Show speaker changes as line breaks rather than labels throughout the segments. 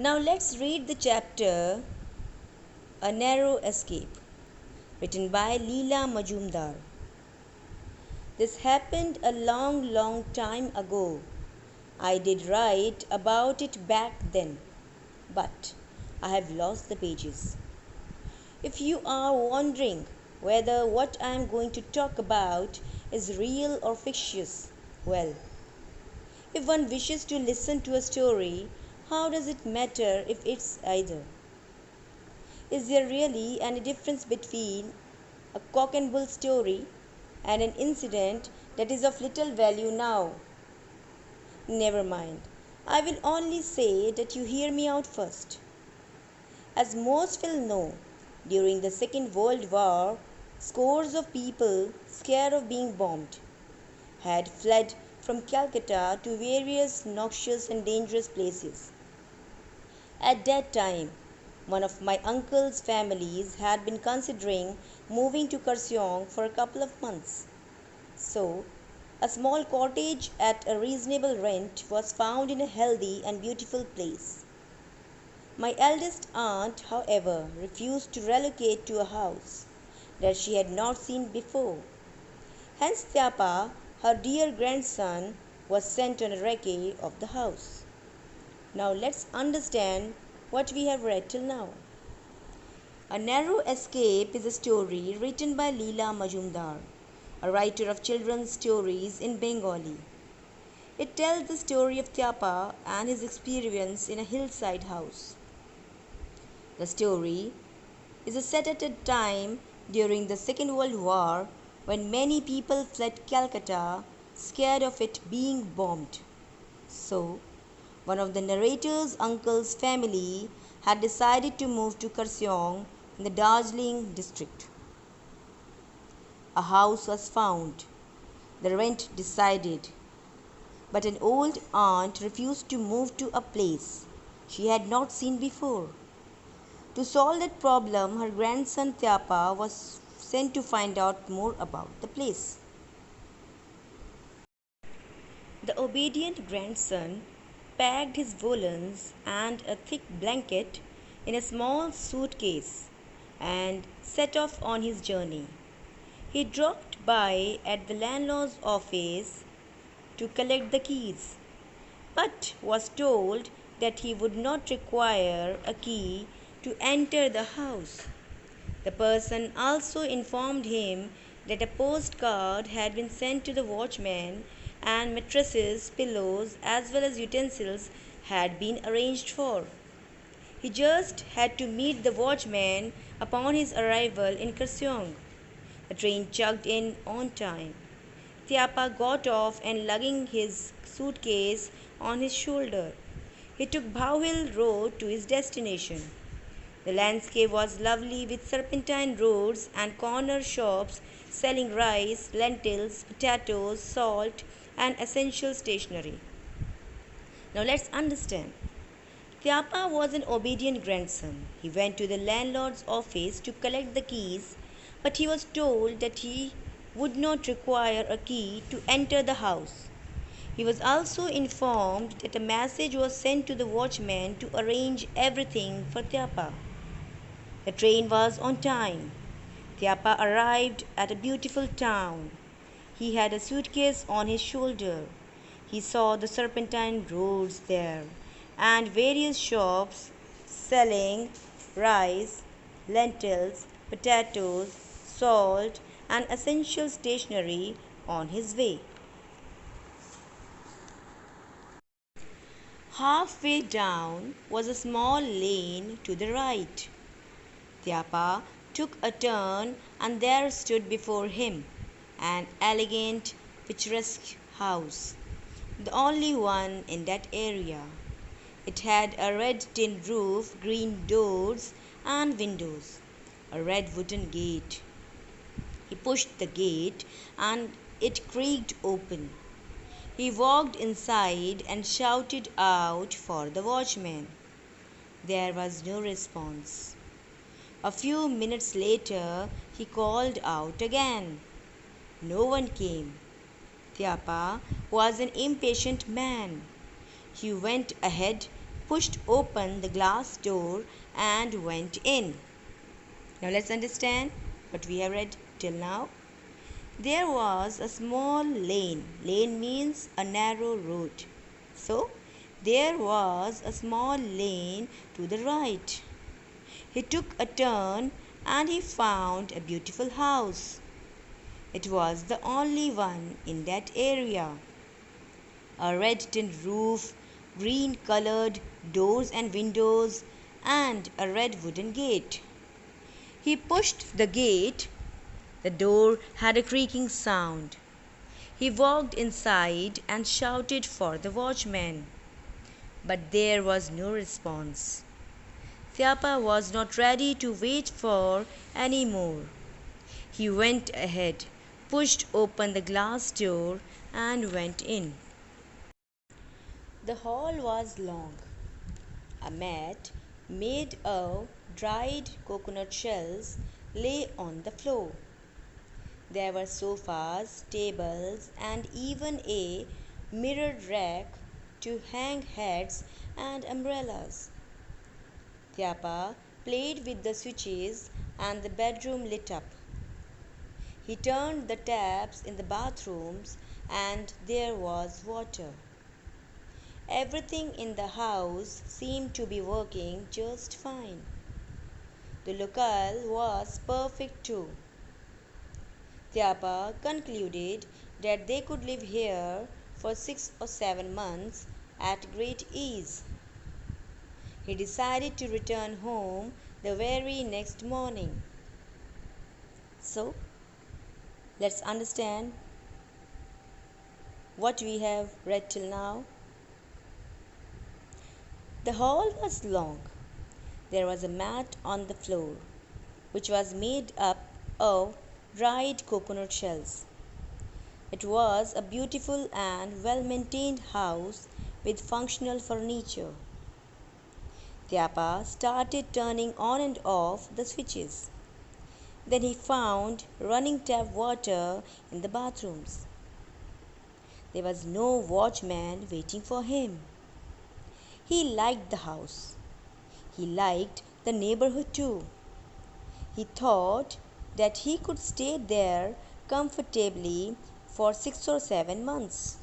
Now let's read the chapter A Narrow Escape, written by Leela Majumdar. This happened a long, long time ago. I did write about it back then, but I have lost the pages. If you are wondering whether what I am going to talk about is real or fictitious, well, if one wishes to listen to a story, how does it matter if it's either? Is there really any difference between a cock and bull story and an incident that is of little value now? Never mind. I will only say that you hear me out first. As most will know, during the Second World War, scores of people, scared of being bombed, had fled from Calcutta to various noxious and dangerous places. At that time, one of my uncle's families had been considering moving to Kurseong for a couple of months. So, a small cottage at a reasonable rent was found in a healthy and beautiful place. My eldest aunt, however, refused to relocate to a house that she had not seen before. Hence, Tyapa, her dear grandson, was sent on a recce of the house. Now let's understand what we have read till now. A Narrow Escape is a story written by Leela Majumdar, a writer of children's stories in Bengali. It tells the story of Tyapa and his experience in a hillside house. The story is set at a time during the Second World War when many people fled Calcutta scared of it being bombed. So, one of the narrator's uncle's family had decided to move to Kurseong in the Darjeeling district. A house was found, the rent decided, but an old aunt refused to move to a place she had not seen before. To solve that problem, her grandson Tyapa was sent to find out more about the place. The obedient grandson packed his woolens and a thick blanket in a small suitcase and set off on his journey. He dropped by at the landlord's office to collect the keys, but was told that he would not require a key to enter the house. The person also informed him that a postcard had been sent to the watchman and mattresses, pillows, as well as utensils had been arranged for. He just had to meet the watchman upon his arrival in Kurseong. The train chugged in on time. Tyapa got off and lugging his suitcase on his shoulder, he took Bhowhill Road to his destination. The landscape was lovely with serpentine roads and corner shops selling rice, lentils, potatoes, salt, and essential stationery. Now let's understand. Tyapa was an obedient grandson. He went to the landlord's office to collect the keys, but he was told that he would not require a key to enter the house. He was also informed that a message was sent to the watchman to arrange everything for Tyapa. The train was on time. Tyapa arrived at a beautiful town. He had a suitcase on his shoulder. He saw the serpentine roads there and various shops selling rice, lentils, potatoes, salt, and essential stationery on his way. Halfway down was a small lane to the right. Tyapa took a turn and there stood before him an elegant, picturesque house, the only one in that area. It had a red tin roof, green doors and windows, a red wooden gate. He pushed the gate and it creaked open. He walked inside and shouted out for the watchman. There was no response. A few minutes later, he called out again. No one came. Tyapa was an impatient man. He went ahead, pushed open the glass door and went in. Now let's understand what we have read till now. There was a small lane. Lane means a narrow road. So, there was a small lane to the right. He took a turn and he found a beautiful house. It was the only one in that area. A red tin roof, green colored doors and windows, and a red wooden gate. He pushed the gate. The door had a creaking sound. He walked inside and shouted for the watchman. But there was no response. Tyapa was not ready to wait for any more. He went ahead, pushed open the glass door, and went in. The hall was long. A mat made of dried coconut shells lay on the floor. There were sofas, tables, and even a mirrored rack to hang hats and umbrellas. Tyapa played with the switches and the bedroom lit up. He turned the taps in the bathrooms and there was water. Everything in the house seemed to be working just fine. The locale was perfect too. Tyapa concluded that they could live here for 6 or 7 months at great ease. He decided to return home the very next morning. So, let's understand what we have read till now. The hall was long. There was a mat on the floor, which was made up of dried coconut shells. It was a beautiful and well-maintained house with functional furniture. Tyapa started turning on and off the switches. Then he found running tap water in the bathrooms. There was no watchman waiting for him. He liked the house. He liked the neighborhood too. He thought that he could stay there comfortably for 6 or 7 months.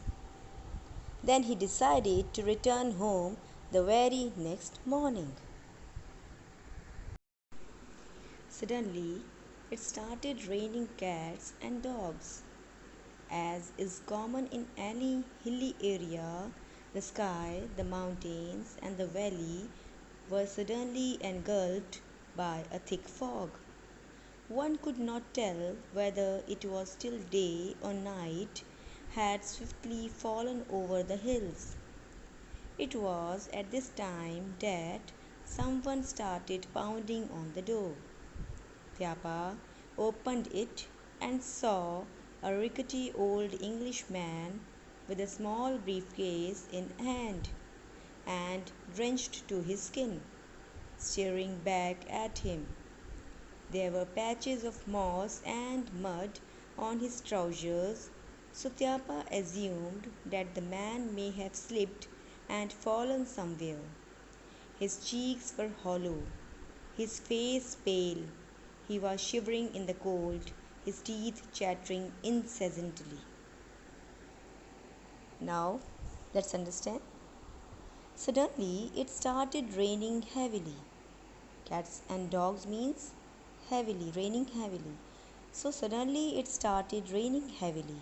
Then he decided to return home the very next morning. Suddenly, it started raining cats and dogs. As is common in any hilly area, the sky, the mountains, and the valley were suddenly engulfed by a thick fog. One could not tell whether it was still day or night had swiftly fallen over the hills. It was at this time that someone started pounding on the door. Tyapa opened it and saw a rickety old Englishman with a small briefcase in hand and drenched to his skin, staring back at him. There were patches of moss and mud on his trousers, so Tyapa assumed that the man may have slipped and fallen somewhere. His cheeks were hollow, his face pale. He was shivering in the cold, his teeth chattering incessantly. Now, let's understand. Suddenly, it started raining heavily. Cats and dogs means heavily, raining heavily. So, suddenly, it started raining heavily.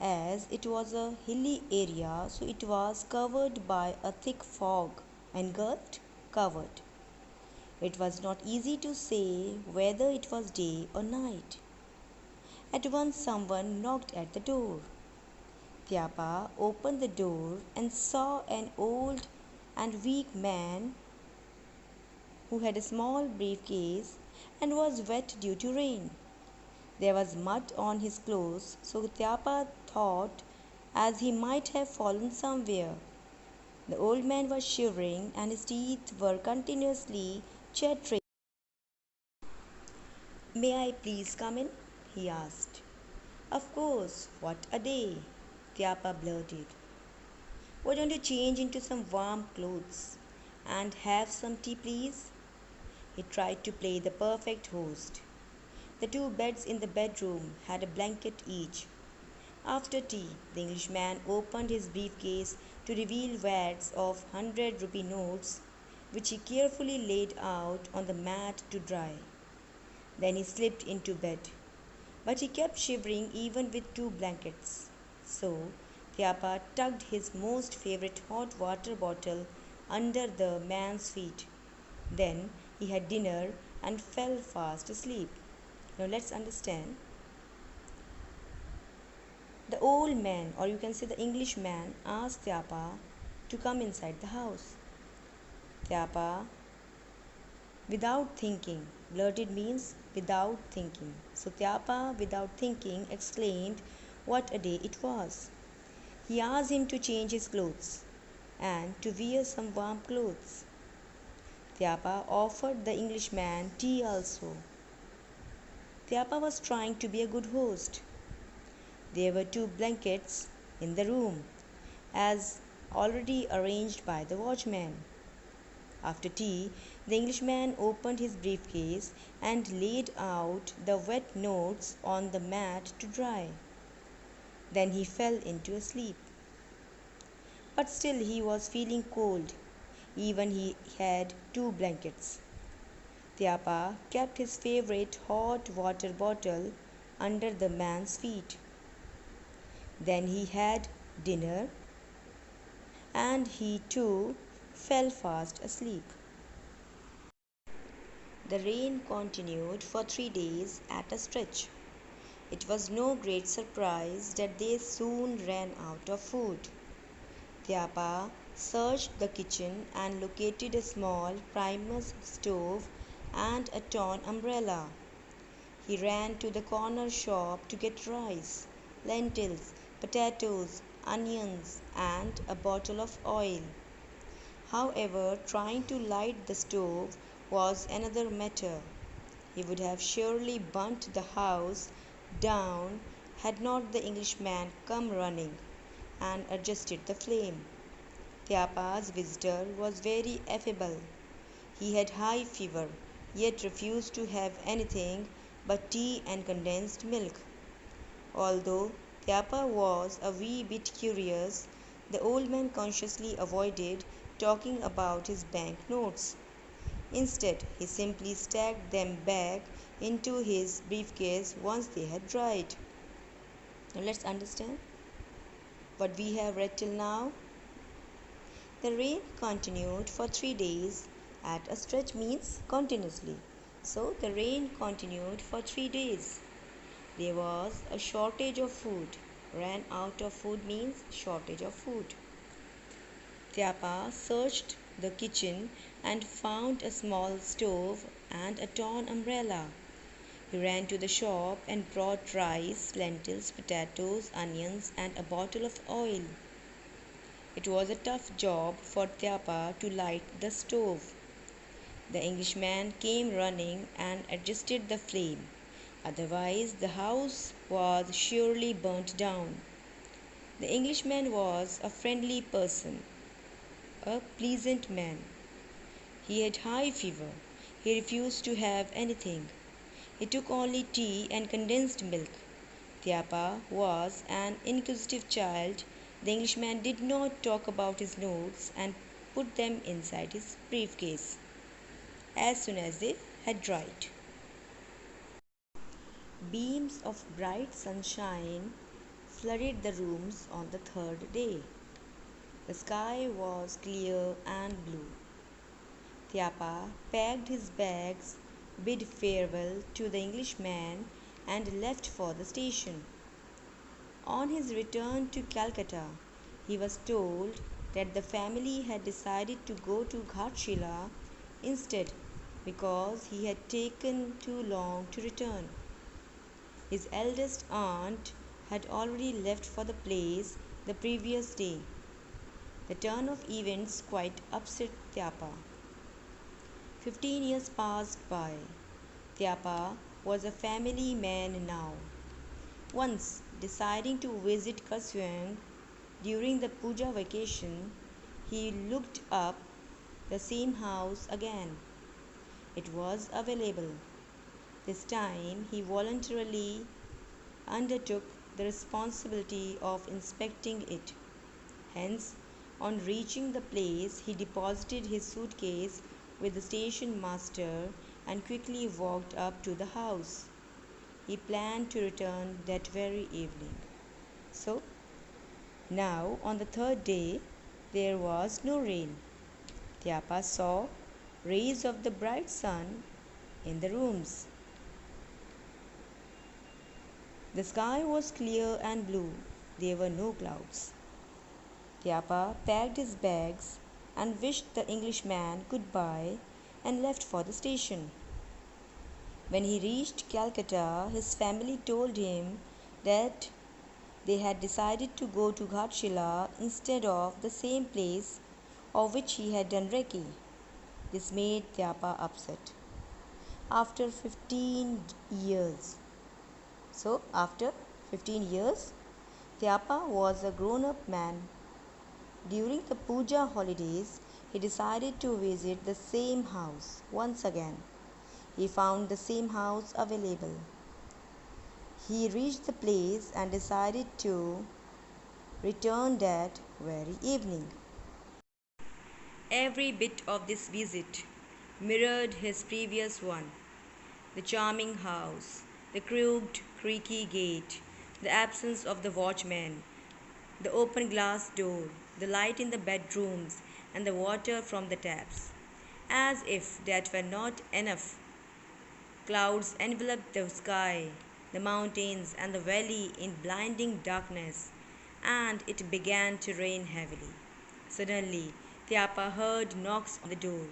As it was a hilly area, so it was covered by a thick fog, engulfed, covered. It was not easy to say whether it was day or night. At once someone knocked at the door. Tyapa opened the door and saw an old and weak man who had a small briefcase and was wet due to rain. There was mud on his clothes, so Tyapa thought as he might have fallen somewhere. The old man was shivering and his teeth were continuously chattering. "May I please come in?" he asked. "Of course, what a day!" Tyapa blurted. "Why don't you change into some warm clothes?" And have some tea, please? He tried to play the perfect host. The two beds in the bedroom had a blanket each. After tea, the Englishman opened his briefcase to reveal wads of 100 rupee notes, which he carefully laid out on the mat to dry. Then he slipped into bed. But he kept shivering even with two blankets. So Tyapa tucked his most favorite hot water bottle under the man's feet. Then he had dinner and fell fast asleep. Now let's understand. The old man, or you can say the Englishman, asked Tyapa to come inside the house. Tyapa, without thinking, blurted means without thinking. So Tyapa, without thinking, exclaimed what a day it was. He asked him to change his clothes and to wear some warm clothes. Tyapa offered the Englishman tea also. Tyapa was trying to be a good host. There were two blankets in the room, as already arranged by the watchman. After tea, the Englishman opened his briefcase and laid out the wet notes on the mat to dry. Then he fell into a sleep. But still he was feeling cold, even he had two blankets. Tyapa kept his favorite hot water bottle under the man's feet. Then he had dinner and he too fell fast asleep. The rain continued for 3 days at a stretch. It was no great surprise that they soon ran out of food. Tyapa searched the kitchen and located a small Primus stove and a torn umbrella. He ran to the corner shop to get rice, lentils, potatoes, onions, and a bottle of oil. However, trying to light the stove was another matter. He would have surely burnt the house down had not the Englishman come running and adjusted the flame. Tyapa's visitor was very affable. He had high fever, yet refused to have anything but tea and condensed milk. Although Tyapa was a wee bit curious, the old man consciously avoided talking about his bank notes. Instead, he simply stacked them back into his briefcase once they had dried. Now let's understand what we have read till now. The rain continued for 3 days. At a stretch means continuously. So the rain continued for 3 days. There was a shortage of food. Ran out of food means shortage of food. Tyapa searched the kitchen and found a small stove and a torn umbrella. He ran to the shop and brought rice, lentils, potatoes, onions, and a bottle of oil. It was a tough job for Tyapa to light the stove. The Englishman came running and adjusted the flame. Otherwise, the house was surely burnt down. The Englishman was a friendly person, a pleasant man. He had high fever. He refused to have anything. He took only tea and condensed milk. Tyapa was an inquisitive child. The Englishman did not talk about his notes and put them inside his briefcase as soon as they had dried. Beams of bright sunshine flooded the rooms on the third day. The sky was clear and blue. Tyapa packed his bags, bid farewell to the Englishman, and left for the station. On his return to Calcutta, he was told that the family had decided to go to Ghatshila instead because he had taken too long to return. His eldest aunt had already left for the place the previous day. The turn of events quite upset Tyapa. 15 years passed by. Tyapa was a family man now. Once, deciding to visit Kasuyang during the puja vacation, he looked up The same house again. It was available. This time he voluntarily undertook the responsibility of inspecting it. Hence, on reaching the place, he deposited his suitcase with the station master and quickly walked up to the house. He planned to return that very evening. So, now on the third day, there was no rain. Tyapa saw rays of the bright sun in the rooms. The sky was clear and blue. There were no clouds. Tyapa packed his bags and wished the Englishman goodbye and left for the station. When he reached Calcutta, his family told him that they had decided to go to Ghatshila instead of the same place of which he had done recce. This made Tyapa upset. After 15 years. So, after 15 years, Tyapa was a grown-up man. During the puja holidays, he decided to visit the same house once again. He found the same house available. He reached the place and decided to return that very evening. Every bit of this visit mirrored his previous one. The charming house, the crooked, creaky gate, the absence of the watchman, the open glass door, the light in the bedrooms, and the water from the taps. As if that were not enough, clouds enveloped the sky, the mountains, and the valley in blinding darkness, and it began to rain heavily. Suddenly, Tyapa heard knocks on the door,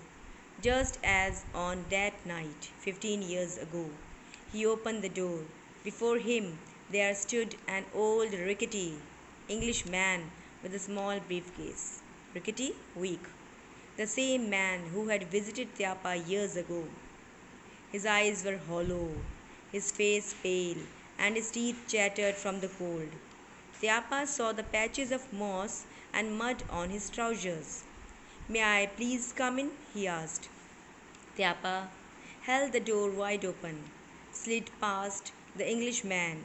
just as on that night 15 years ago. He opened the door. Before him there stood an old rickety Englishman with a small briefcase. Rickety, weak. The same man who had visited Tyapa years ago. His eyes were hollow, his face pale, and his teeth chattered from the cold. Tyapa saw the patches of moss and mud on his trousers. "May I please come in?" he asked. Tyapa held the door wide open, slid past the Englishman,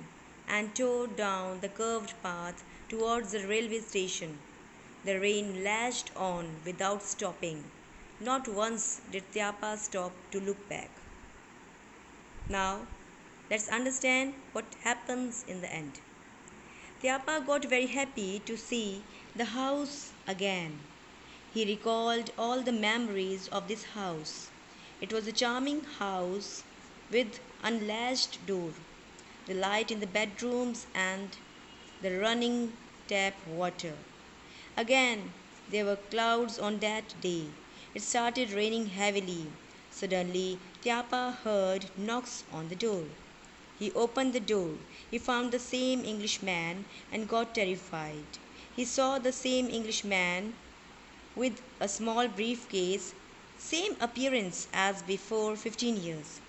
and tore down the curved path towards the railway station. The rain lashed on without stopping. Not once did Tyapa stop to look back. Now, let's understand what happens in the end. Tyapa got very happy to see the house again. He recalled all the memories of this house. It was a charming house with unlatched door, the light in the bedrooms, and the running tap water. Again, there were clouds on that day. It started raining heavily. Suddenly, Tyapa heard knocks on the door. He opened the door. He found the same Englishman and got terrified. He saw the same Englishman with a small briefcase, same appearance as before 15 years.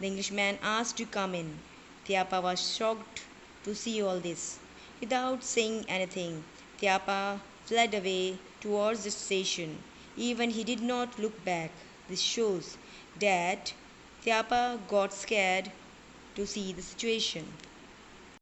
The Englishman asked to come in. Tyapa was shocked to see all this. Without saying anything, Tyapa fled away towards the station. Even he did not look back. This shows that Tyapa got scared to see the situation.